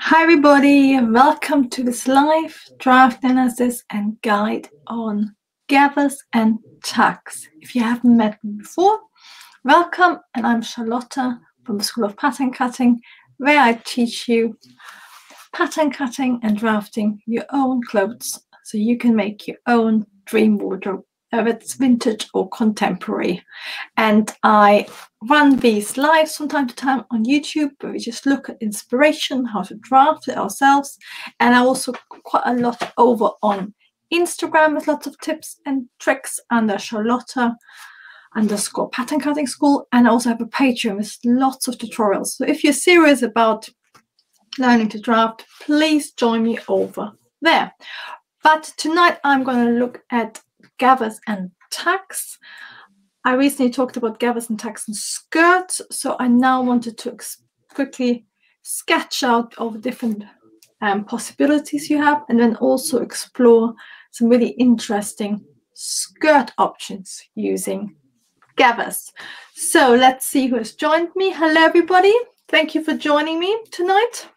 Hi everybody, welcome to this live draft analysis and guide on gathers and tucks. If you haven't met me before, welcome, and I'm Charlotta from the School of Pattern Cutting, where I teach you pattern cutting and drafting your own clothes so you can make your own dream wardrobe, whether it's vintage or contemporary. And I run these lives from time to time on YouTube where we just look at inspiration, how to draft it ourselves. And I also quite a lot over on Instagram with lots of tips and tricks under Charlotta _ pattern cutting school. And I also have a Patreon with lots of tutorials. So if you're serious about learning to draft, please join me over there. But tonight I'm going to look at gathers and tucks. I recently talked about gathers and tucks and skirts, so I now wanted to quickly sketch out all the different possibilities you have, and then also explore some really interesting skirt options using gathers. So let's see who has joined me. Hello everybody, thank you for joining me tonight.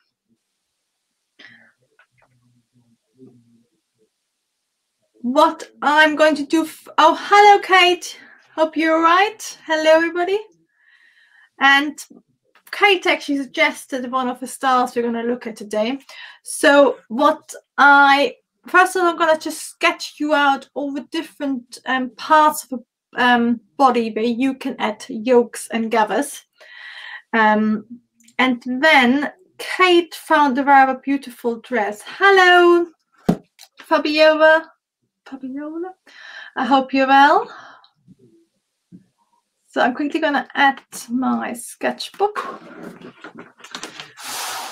What I'm going to do, oh, hello Kate, hope you're all right. Hello everybody. And Kate actually suggested one of the styles we're going to look at today. So first of all, I'm going to just sketch you out all the different parts of a body where you can add yokes and gathers. And then Kate found a rather beautiful dress. Hello, Fabiola. I hope you're well. So I'm quickly going to add my sketchbook.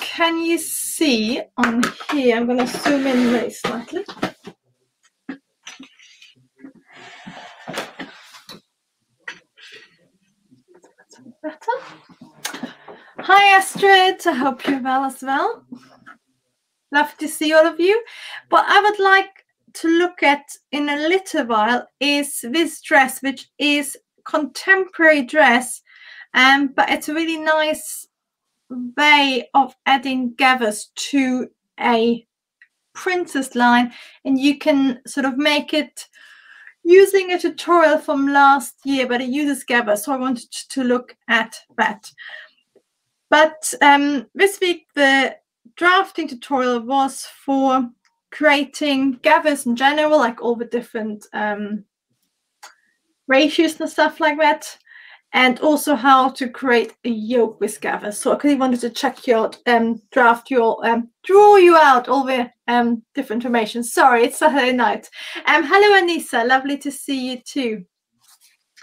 Can you see on here? I'm going to zoom in very slightly. That's better. Hi Astrid, I hope you're well as well. Love to see all of you. What I would like to look at in a little while is this dress, which is contemporary dress, but it's a really nice way of adding gathers to a princess line, and you can sort of make it using a tutorial from last year, but it uses gathers, so I wanted to look at that. But this week the drafting tutorial was for creating gathers in general, like all the different ratios and stuff like that, and also how to create a yoke with gathers. So I really wanted to check you out, draw you out all the different information. Sorry, it's Saturday night. Hello Anissa, lovely to see you too.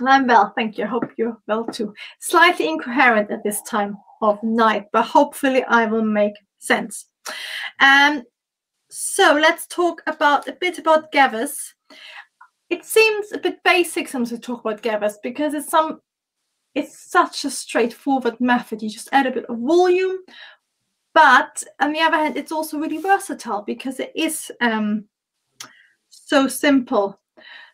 I'm well, thank you. I hope you're well too. Slightly incoherent at this time of night, but hopefully I will make sense. So let's talk a bit about gathers. It seems a bit basic sometimes to talk about gathers because it's such a straightforward method. You just add a bit of volume, but on the other hand, it's also really versatile because it is so simple.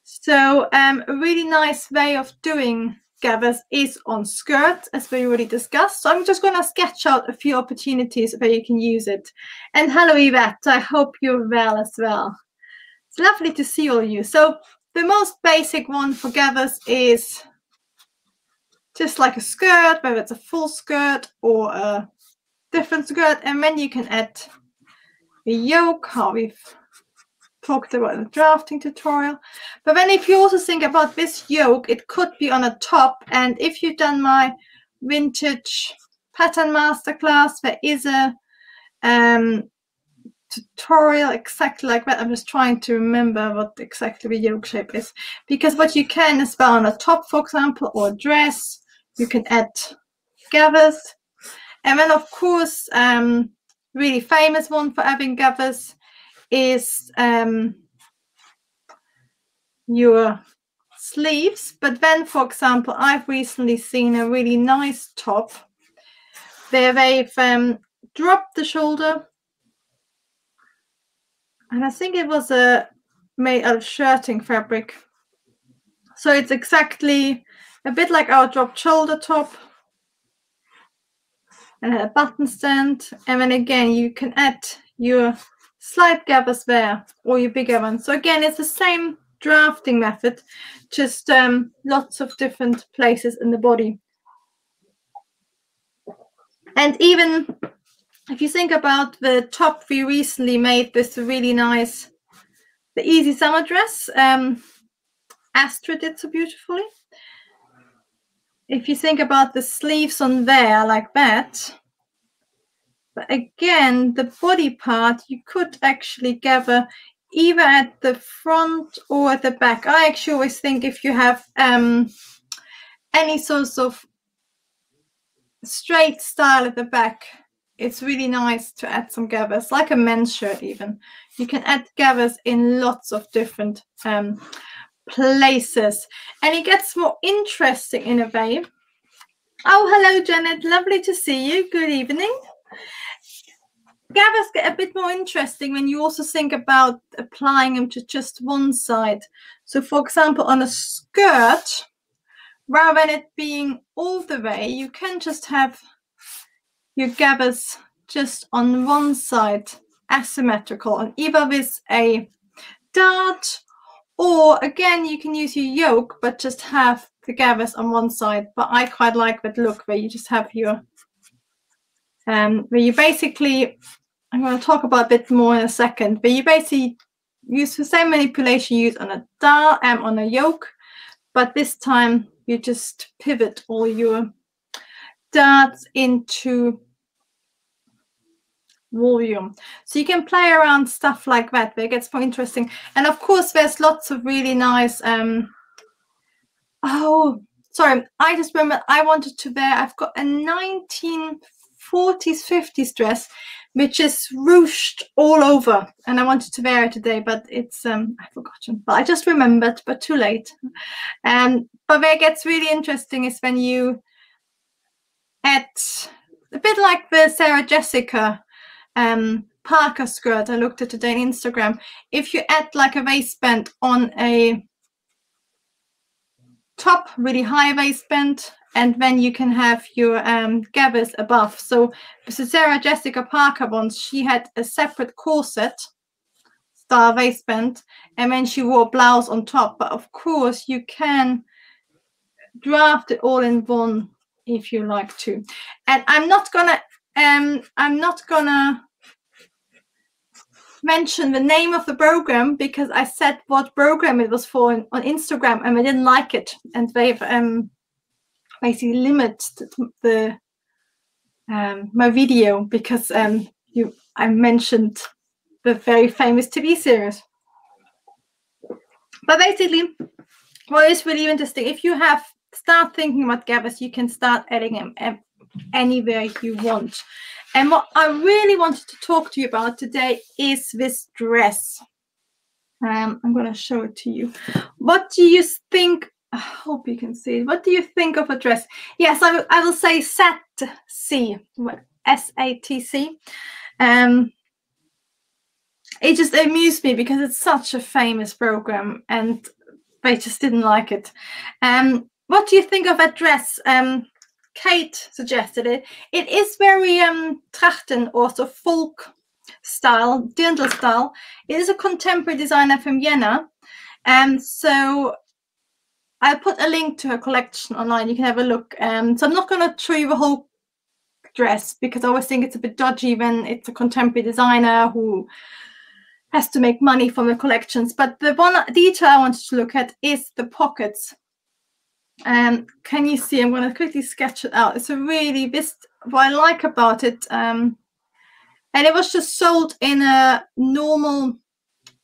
So a really nice way of doing gathers is on skirts, as we already discussed. So I'm just going to sketch out a few opportunities where you can use it. And hello Yvette, I hope you're well as well. It's lovely to see all of you. So the most basic one for gathers is just like a skirt, whether it's a full skirt or a different skirt, and then you can add a yoke, how we've talked about in the drafting tutorial. But then if you also think about this yoke, it could be on a top, and if you've done my vintage pattern masterclass, there is a tutorial exactly like that. I'm just trying to remember what exactly the yoke shape is, because what you can as well on a top, for example, or a dress, you can add gathers. And then of course really famous one for adding gathers is your sleeves. But then, for example, I've recently seen a really nice top where they've dropped the shoulder, and I think it was made out of shirting fabric. So it's exactly a bit like our dropped shoulder top, and a button stand. And then again, you can add your slide gathers there, or your bigger ones. So again, it's the same drafting method, just lots of different places in the body. And even if you think about the top we recently made, this really nice, the easy summer dress, Astrid did so beautifully. If you think about the sleeves on there like that, but again, the body part, you could actually gather either at the front or at the back. I actually always think if you have any sorts of straight style at the back, it's really nice to add some gathers, like a men's shirt even. You can add gathers in lots of different places, and it gets more interesting in a way. Oh, hello, Janet. Lovely to see you. Good evening. Gathers get a bit more interesting when you also think about applying them to just one side. So, for example, on a skirt, rather than it being all the way, you can just have your gathers just on one side, asymmetrical, and either with a dart, or again, you can use your yoke, but just have the gathers on one side. But I quite like that look where you just have your, where you basically, I'm going to talk about a bit more in a second, but you basically use the same manipulation you use on a dart, on a yoke, but this time you just pivot all your darts into volume. So you can play around stuff like that where it gets more interesting. And of course, there's lots of really nice, oh, sorry, I just remember I wanted to wear, I've got a 1940s, 50s dress, which is ruched all over, and I wanted to wear it today, but it's I've forgotten. But I just remembered, but too late. But where it gets really interesting is when you add a bit like the Sarah Jessica Parker skirt I looked at today on Instagram. If you add like a waistband on a top, really high waistband, and then you can have your gathers above. So the Sarah Jessica Parker ones, she had a separate corset style waistband, and then she wore a blouse on top. But of course, you can draft it all in one if you like to. And I'm not gonna mention the name of the program because I said what program it was for on Instagram, and they didn't like it, and they've basically limited the my video because I mentioned the very famous TV series. But basically, what is really interesting, if you start thinking about gathers, you can start adding them anywhere you want. And what I really wanted to talk to you about today is this dress. I'm going to show it to you. What do you think? I hope you can see it. What do you think of a dress? Yes, I will say SATC, S-A-T-C. It just amused me because it's such a famous program, and they just didn't like it. What do you think of that dress? Kate suggested it. It is very Trachten, also folk style, dirndl style. It is a contemporary designer from Vienna. So I'll put a link to her collection online. You can have a look. So I'm not going to show you the whole dress because I always think it's a bit dodgy when it's a contemporary designer who has to make money from the collections. But the one detail I wanted to look at is the pockets. Can you see? I'm going to quickly sketch it out. It's a really, what I like about it, and it was just sold in a normal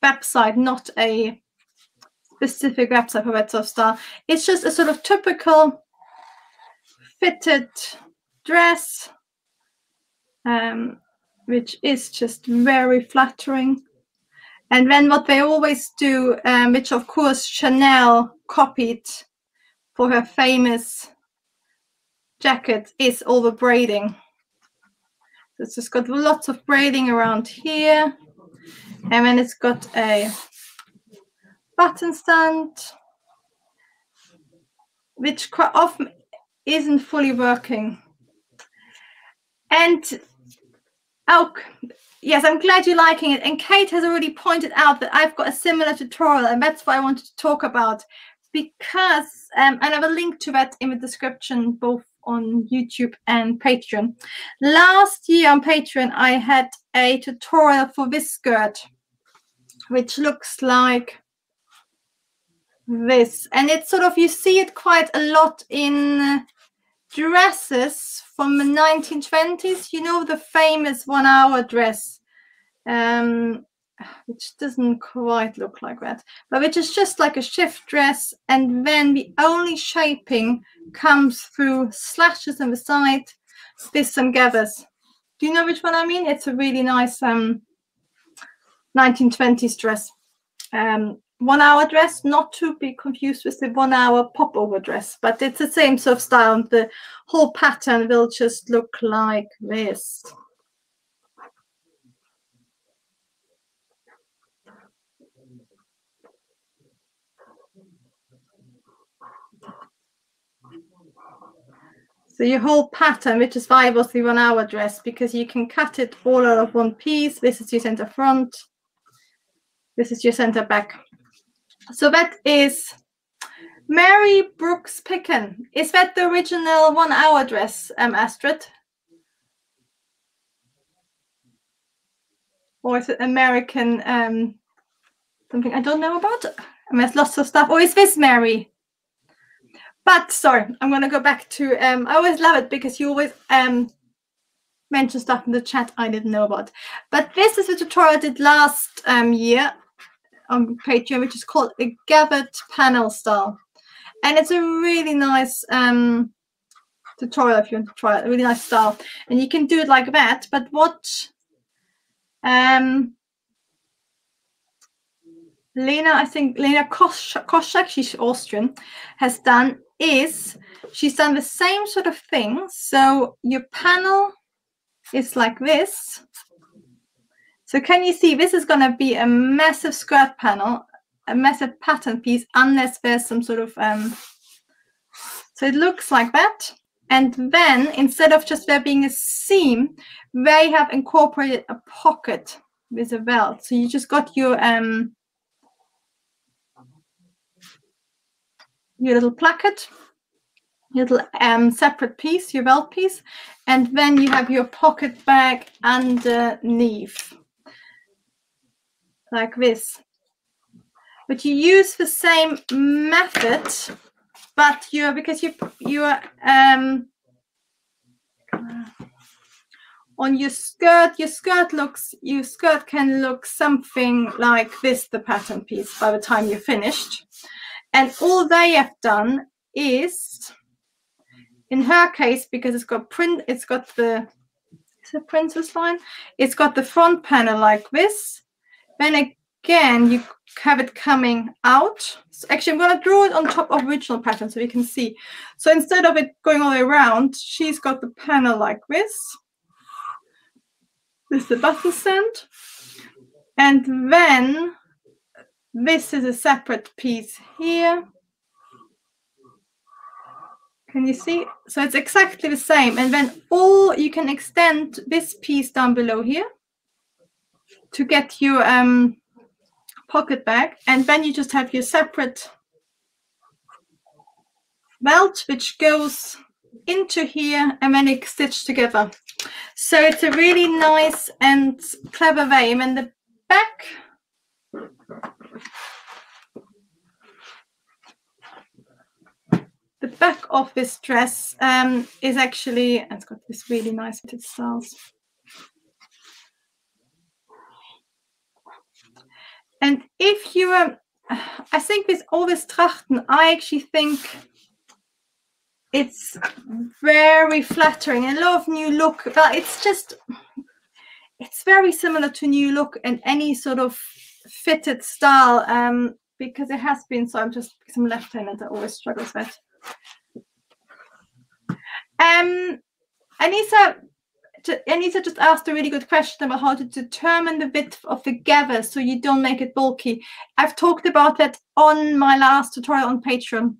website, not a specific website for that sort of style. It's just a sort of typical fitted dress, which is just very flattering. And then what they always do, which of course Chanel copied for her famous jacket, is all the braiding. So it's just got lots of braiding around here, and then it's got a button stand, which quite often isn't fully working. And oh, yes, I'm glad you're liking it. And Kate has already pointed out that I've got a similar tutorial, and that's what I wanted to talk about, because and I have a link to that in the description, both on YouTube and Patreon. Last year on Patreon, I had a tutorial for this skirt, which looks like this. And it's sort of, you see it quite a lot in dresses from the 1920s, you know, the famous 1 hour dress, which doesn't quite look like that, but which is just like a shift dress, and then the only shaping comes through slashes on the side with some gathers. Do you know which one I mean? It's a really nice 1920s dress. 1 hour dress, not to be confused with the 1 hour popover dress, but it's the same sort of style, and the whole pattern will just look like this. So your whole pattern, which is why it was the 1 hour dress, because you can cut it all out of one piece. This is your center front, this is your center back. So that is Mary Brooks Picken. Is that the original 1 hour dress, Astrid? Or is it American, something I don't know about? And there's lots of stuff. Or is this Mary? But sorry, I'm going to go back to, I always love it because you always mention stuff in the chat I didn't know about. But this is a tutorial I did last year on Patreon, which is called a gathered panel style. And it's a really nice tutorial if you want to try it, a really nice style. And you can do it like that. But what Lena, I think Lena Koschak, she's Austrian, has done is she's done the same sort of thing. So your panel is like this. So can you see this is going to be a massive skirt panel, a massive pattern piece, unless there's some sort of so it looks like that. And then instead of just there being a seam, they have incorporated a pocket with a belt. So you just got your little placket, your little separate piece, your belt piece, and then you have your pocket bag underneath, like this. But you use the same method, but because you are on your skirt can look something like this, the pattern piece, by the time you're finished. And all they have done is, in her case, because it's got print, it's got the, is it princess line? It's got the front panel like this. Then again, you have it coming out. So actually, I'm going to draw it on top of original pattern so you can see. So instead of it going all the way around, she's got the panel like this. This is the button stand. And then this is a separate piece here. Can you see? So it's exactly the same. And then you can extend this piece down below here to get your pocket bag. And then you just have your separate belt, which goes into here, and then it's stitched together. So it's a really nice and clever way. And then the back, of this dress is actually, it's got this really nice fitted styles. And if you, I think with all this Trachten, I actually think it's very flattering and a lot of new look. But it's just, it's very similar to new look and any sort of fitted style because it has been, so I'm just, because I'm left-handed, I always struggle with that. Anissa just asked a really good question about how to determine the width of the gather so you don't make it bulky. I've talked about that on my last tutorial on Patreon.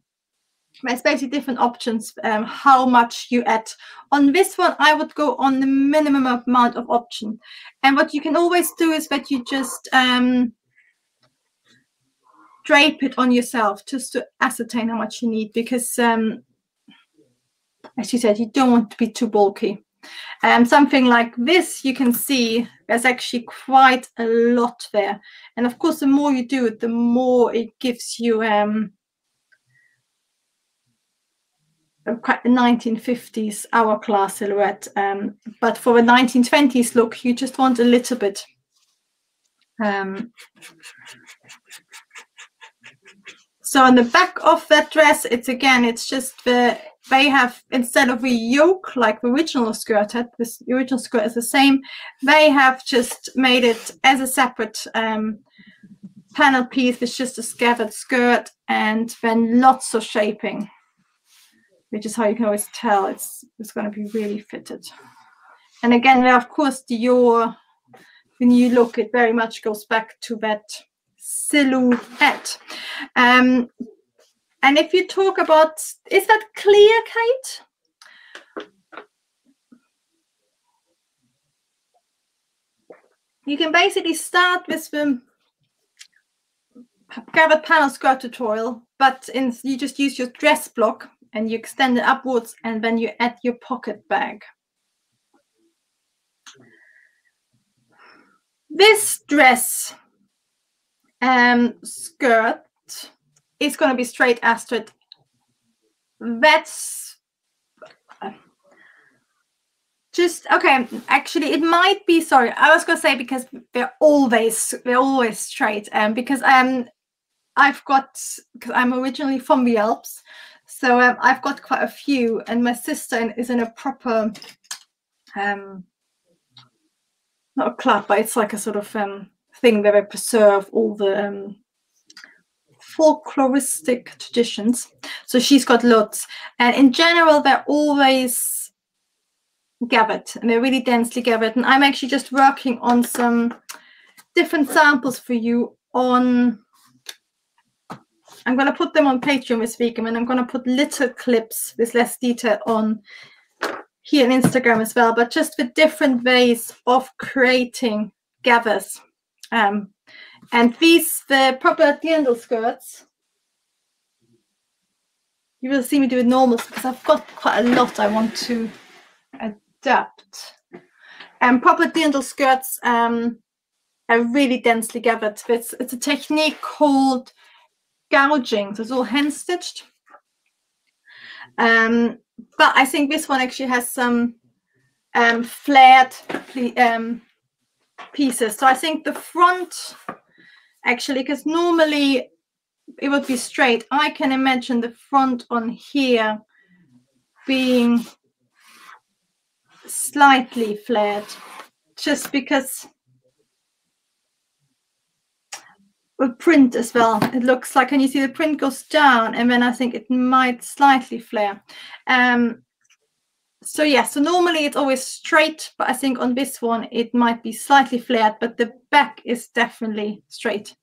There's basically different options how much you add. On this one, I would go on the minimum amount of option. And what you can always do is that you just drape it on yourself just to ascertain how much you need, because as you said, you don't want to be too bulky. Something like this, you can see there's actually quite a lot there. And of course, the more you do it, the more it gives you quite a 1950s hourglass silhouette. But for a 1920s look, you just want a little bit. So on the back of that dress, it's just they have, instead of a yoke like the original skirt had, this the original skirt is the same, they have just made it as a separate panel piece. It's just a scabbard skirt, and then lots of shaping, which is how you can always tell it's going to be really fitted. And again, of course, when you look, it very much goes back to that silhouette. And if you talk about, is that clear, Kate? You can basically start with the gathered panel skirt tutorial, but you just use your dress block and you extend it upwards, and then you add your pocket bag. This dress skirt is going to be straight astered. That's just okay. Actually, it might be, sorry, I was going to say, because they're always straight. Because because I'm originally from the Alps, so I've got quite a few, and my sister is in a proper not a club, but it's like a sort of thing where they preserve all the folkloristic traditions. So she's got lots, and in general they're always gathered, and they're really densely gathered. And I'm actually just working on some different samples for you on, I'm going to put them on Patreon this week, and then I'm going to put little clips with less detail on here on Instagram as well, but just with different ways of creating gathers. And these, the proper dirndl skirts, you will see me do it normal, because I've got quite a lot I want to adapt. And proper dirndl skirts are really densely gathered. It's a technique called gouging, so it's all hand stitched. But I think this one actually has some flared pieces. So I think the front, actually, because normally it would be straight, I can imagine the front on here being slightly flared, just because the print as well, it looks like, and you see the print goes down, and then I think it might slightly flare. So yeah, so normally it's always straight, but I think on this one it might be slightly flared, but the back is definitely straight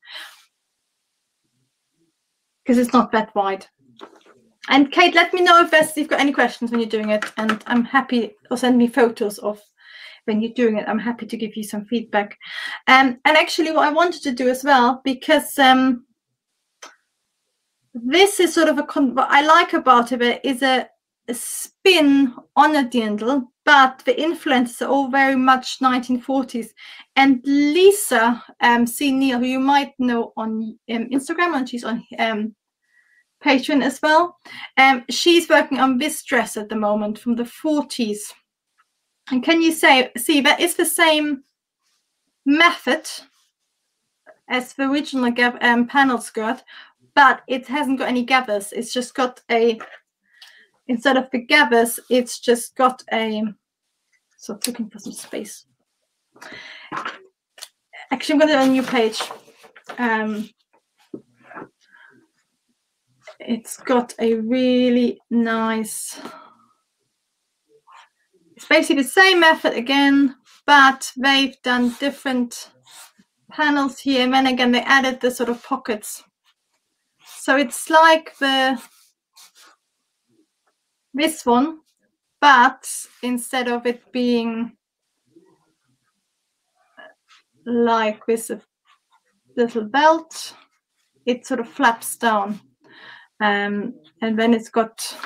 because it's not that wide. And Kate, let me know if you've got any questions when you're doing it, and I'm happy, or send me photos of when you're doing it. I'm happy to give you some feedback. And actually what I wanted to do as well, because this is sort of what I like about it is a spin on a dirndl, but the influences are all very much 1940s. And Lisa C. Neal, who you might know on Instagram, and she's on Patreon as well, she's working on this dress at the moment from the 40s. And can you see that it's the same method as the original panel skirt, but it hasn't got any gathers. It's just got a, instead of the gathers, it's just got a, so I'm looking for some space. Actually, I'm going to do a new page. It's got a really nice, it's basically the same method again, but they've done different panels here, and then again they added the sort of pockets. So it's like the this one, but instead of it being like with a little belt, it sort of flaps down, and then it's got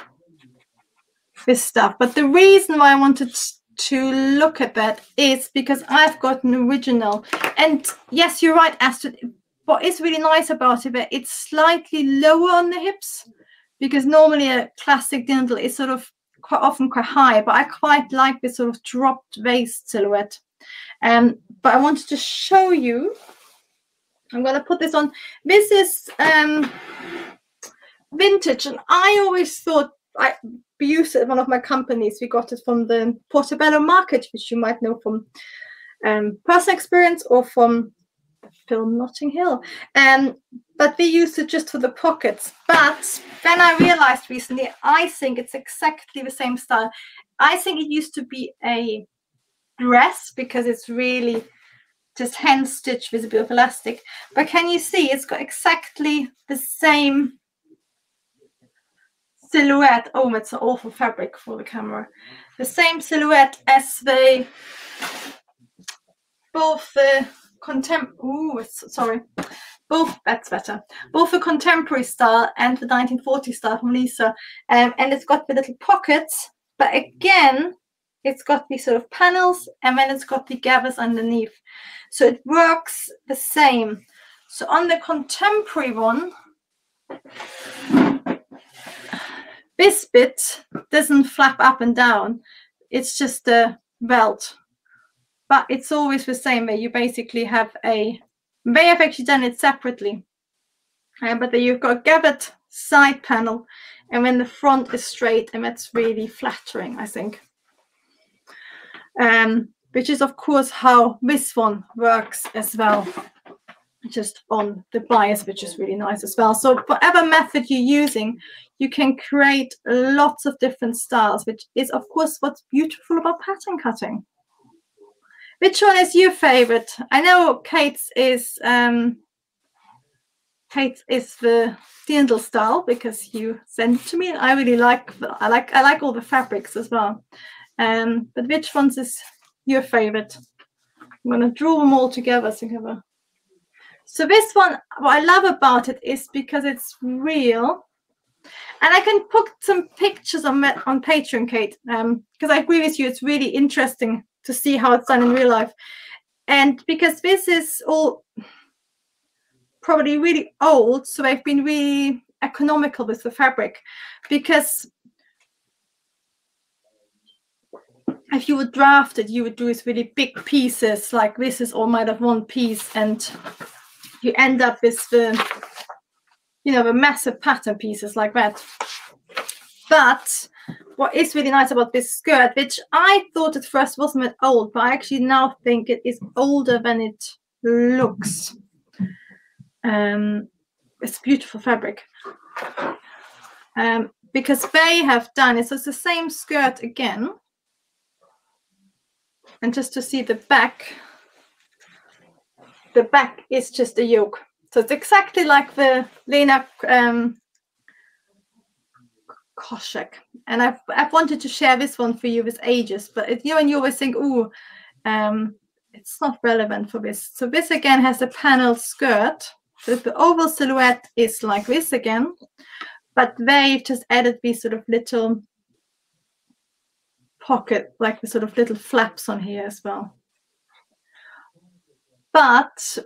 this stuff. But the reason why I wanted to look at that is because I've got an original, and yes, you're right, Astrid. What is really nice about it, it's slightly lower on the hips, because normally a classic dindle is sort of quite often quite high, but I quite like this sort of dropped waist silhouette. But I wanted to show you. I'm going to put this on. This is vintage, and I always thought we used it at one of my companies. We got it from the Portobello Market, which you might know from personal experience or from the film Notting Hill. But we used it just for the pockets. But then I realized recently, I think it's exactly the same style. I think it used to be a dress because it's really just hand stitched with a bit of elastic. But can you see it's got exactly the same silhouette? Oh, it's an awful fabric for the camera. The same silhouette as both the that's better. Both the contemporary style and the 1940s style from Lisa. And it's got the little pockets, but again, it's got these sort of panels, and then it's got the gathers underneath. So it works the same. So on the contemporary one, this bit doesn't flap up and down. It's just a belt. But it's always the same way. You basically have they have actually done it separately. But then you've got a gathered side panel, and then the front is straight, and that's really flattering, I think. Which is, of course, how this one works as well, just on the bias, which is really nice as well. So whatever method you're using, you can create lots of different styles, which is, of course, what's beautiful about pattern cutting. Which one is your favorite? I know Kate's is the Dirndl style, because you sent it to me, and I really like I like all the fabrics as well. But which ones is your favorite? I'm gonna draw them all together together. So this one, what I love about it is because it's real, and I can put some pictures on Patreon, Kate, because I agree with you, it's really interesting to see how it's done in real life. And because this is all probably really old, so they've been really economical with the fabric, because if you would draft it, you would do these really big pieces like this is all made of one piece, and you end up with the massive pattern pieces like that. But what is really nice about this skirt, which I thought at first wasn't that old, but I actually now think it is older than it looks. It's beautiful fabric. Because they have done it, so it's the same skirt again. And just to see the back is just a yoke. So it's exactly like the Lena Koshek. And I've wanted to share this one for you with ages, but and you always think, oh, it's not relevant for this. So this again has a panel skirt. So the oval silhouette is like this again, but they've just added these sort of little pocket, like the sort of little flaps on here as well. But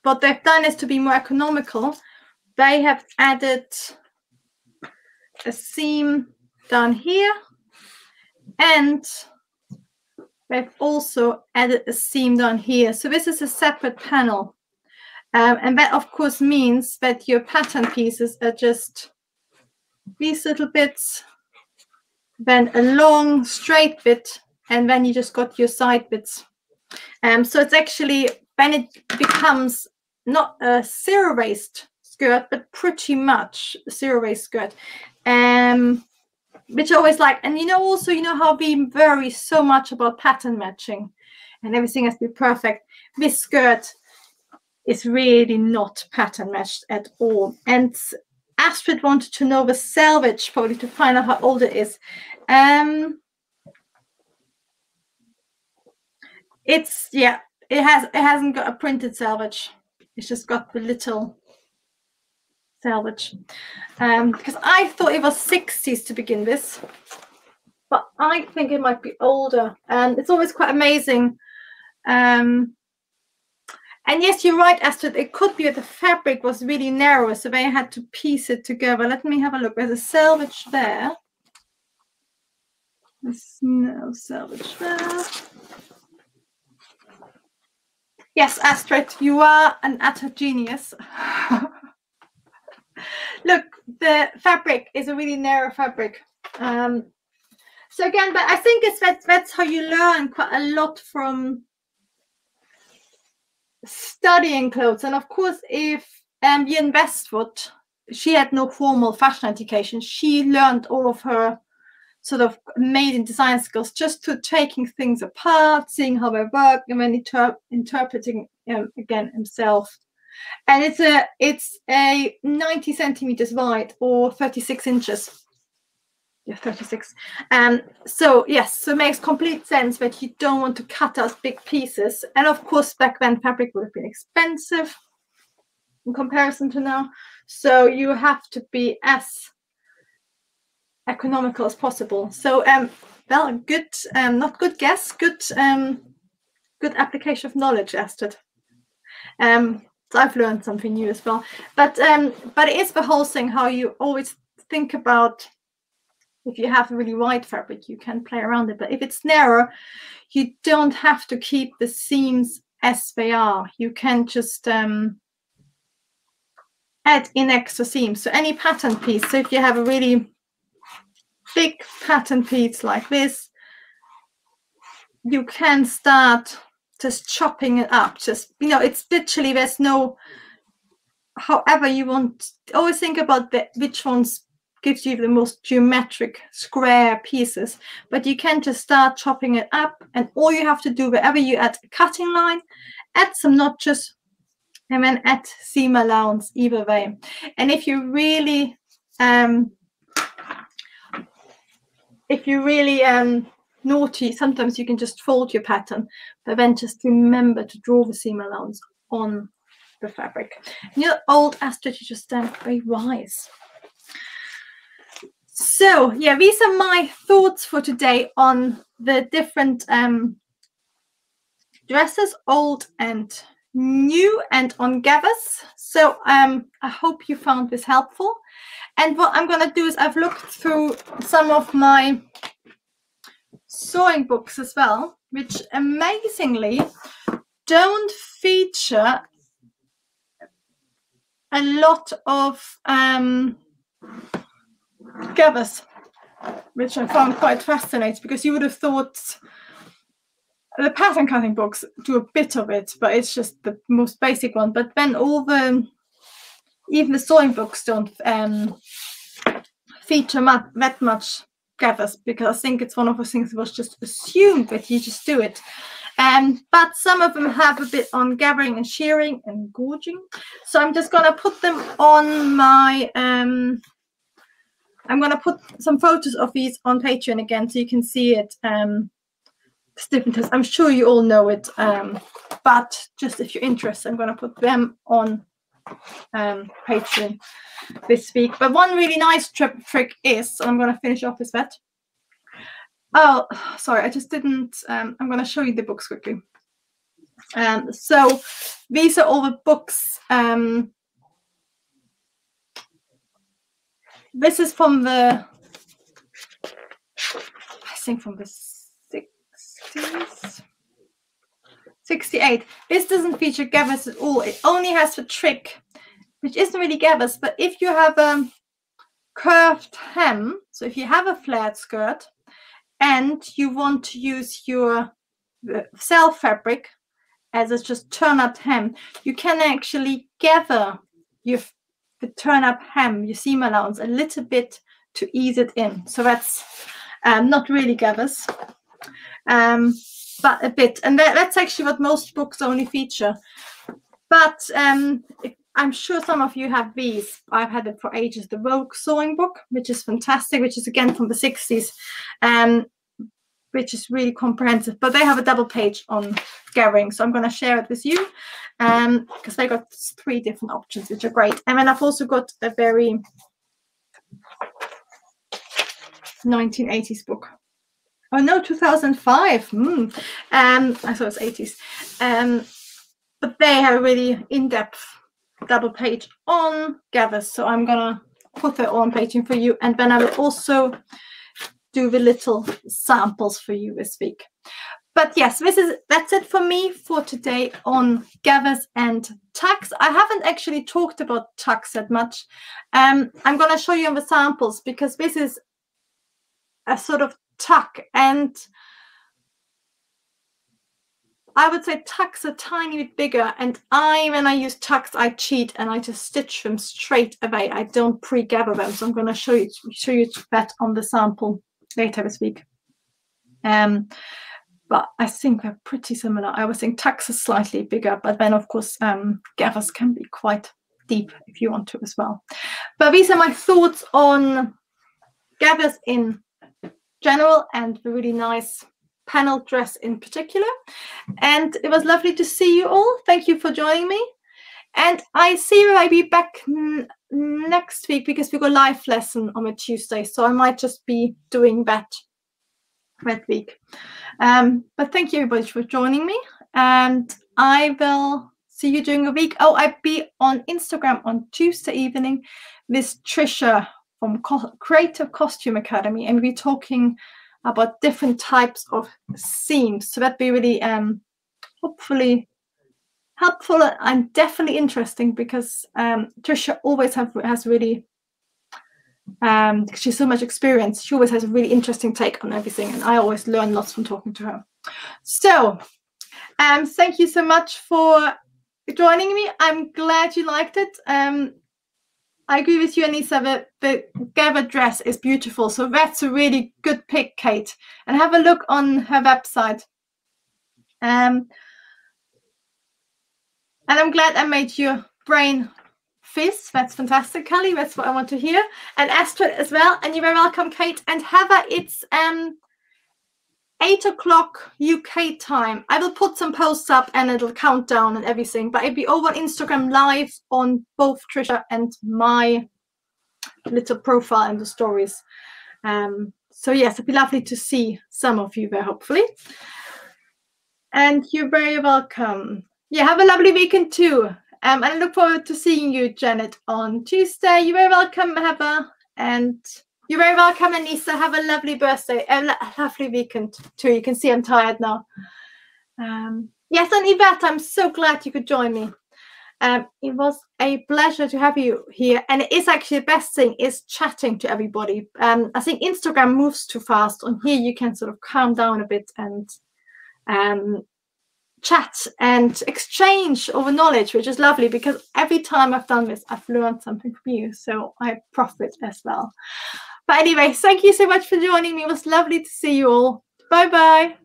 what they've done is to be more economical. They have added a seam down here, and they've also added a seam down here. So this is a separate panel. And that, of course, means that your pattern pieces are just these little bits, then a long straight bit, and then you just got your side bits. So it's actually, then it becomes not a zero waist skirt, but pretty much a zero waist skirt. Which I always like. And also, how we worry so much about pattern matching and everything has to be perfect. This skirt is really not pattern matched at all. And Astrid wanted to know the selvage, probably to find out how old it is. It's, yeah, it hasn't got a printed selvage. It's just got the little selvage. Because I thought it was 60s to begin with, but I think it might be older. And it's always quite amazing. And yes, you're right, Astrid. It could be that the fabric was really narrow, so they had to piece it together. Let me have a look. There's a selvage there. There's no selvage there. Yes, Astrid, you are an utter genius. Look, the fabric is a really narrow fabric. So again, but I think that's how you learn quite a lot from studying clothes. And of course, if Yen Westwood, she had no formal fashion education, she learned all of her sort of maiden design skills just to taking things apart, seeing how they work, and then interpreting again himself. And it's a 90 centimeters wide or 36 inches. Yeah, 36. So yes, so it makes complete sense that you don't want to cut out big pieces. And of course, back then fabric would have been expensive in comparison to now. So you have to be as economical as possible. So well, good, not good guess, good application of knowledge, Astrid. So I've learned something new as well. But it is the whole thing how you always think about. If you have a really wide fabric, you can play around it. But if it's narrow, you don't have to keep the seams as they are. You can just add in extra seams. So any pattern piece. So if you have a really big pattern piece like this, you can start just chopping it up. Just, you know, it's literally, there's no, however you want. Always think about which ones gives you the most geometric square pieces, but you can just start chopping it up, and all you have to do wherever you add a cutting line, add some notches, and then add seam allowance either way. And if you really naughty, sometimes you can just fold your pattern, but then just remember to draw the seam allowance on the fabric. You're old, Astrid, you just very wise. So yeah, these are my thoughts for today on the different dresses, old and new, and on gathers. So I hope you found this helpful. And what I'm going to do is I've looked through some of my sewing books as well, which amazingly don't feature a lot of gathers, which I found quite fascinating, because you would have thought the pattern cutting books do a bit of it, but it's just the most basic one. But then even the sewing books don't feature that much gathers, because I think it's one of those things that was just assumed that you just do it. But some of them have a bit on gathering and shearing and gauging. So I'm just going to put them on my I'm going to put some photos of these on Patreon again, so you can see it. I'm sure you all know it, but just if you're interested, I'm going to put them on Patreon this week. But one really nice trick is, I'm going to finish off with that. Oh, sorry, I just didn't. I'm going to show you the books quickly. So these are all the books. This is from the, I think from the 60s, 68. This doesn't feature gathers at all. It only has the trick, which isn't really gathers, but if you have a curved hem, so if you have a flared skirt and you want to use your self fabric as a just turn up hem, you can actually gather your turn up hem, your seam allowance, a little bit to ease it in. So that's not really gathers, but a bit. And that's actually what most books only feature. But I'm sure some of you have these. I've had it for ages. The Vogue sewing book, which is fantastic, which is again from the 60s, which is really comprehensive. But they have a double page on gathering, so I'm going to share it with you because they got 3 different options, which are great. And then I've also got a very 1980s book. Oh no, 2005. I thought it was 80s. But they have a really in-depth double page on gathers, so I'm gonna put that on paging for you, and then I will also do the little samples for you this week. But yes, that's it for me for today on gathers and tucks. I haven't actually talked about tucks that much. I'm gonna show you on the samples because this is a sort of tuck, and I would say tucks are a tiny bit bigger, and when I use tucks, I cheat and I just stitch them straight away. I don't pre-gather them, so I'm going to show you that on the sample later this week. But I think they're pretty similar. I would think tucks are slightly bigger, but then of course gathers can be quite deep if you want to as well. But these are my thoughts on gathers in general and the really nice panel dress in particular. And it was lovely to see you all. Thank you for joining me, and I see you. I'll be back next week because we got a live lesson on a Tuesday, so I might just be doing that week. But thank you everybody for joining me, and I will see you during the week. I'll be on Instagram on Tuesday evening with Trisha from Creative Costume Academy, and we'll be talking about different types of seams. So that'd be really hopefully helpful and definitely interesting, because Trisha always has really she's so much experience. She always has a really interesting take on everything, and I always learn lots from talking to her. So thank you so much for joining me. I'm glad you liked it. I agree with you, Anissa, the gather dress is beautiful. So that's a really good pick, Kate. And have a look on her website. And I'm glad I made your brain fizz. That's fantastic, Kelly. That's what I want to hear. And Astrid as well. And you're very welcome, Kate. And Heather, it's 8 o'clock UK time. I will put some posts up and it'll count down and everything, but it'll be over on Instagram live on both Trisha and my little profile and the stories. So yes, it'd be lovely to see some of you there, hopefully. And you're very welcome. Yeah, have a lovely weekend too. And I look forward to seeing you, Janet, on Tuesday. You're very welcome, Heather. And you're very welcome, Anissa. Have a lovely birthday, a lovely weekend too. You can see I'm tired now. Yes, and Yvette, I'm so glad you could join me. It was a pleasure to have you here. And it is actually the best thing is chatting to everybody. I think Instagram moves too fast. On here, you can sort of calm down a bit and chat and exchange over knowledge, which is lovely, because every time I've done this, I've learned something from you. So I profit as well. But anyway, thank you so much for joining me. It was lovely to see you all. Bye-bye.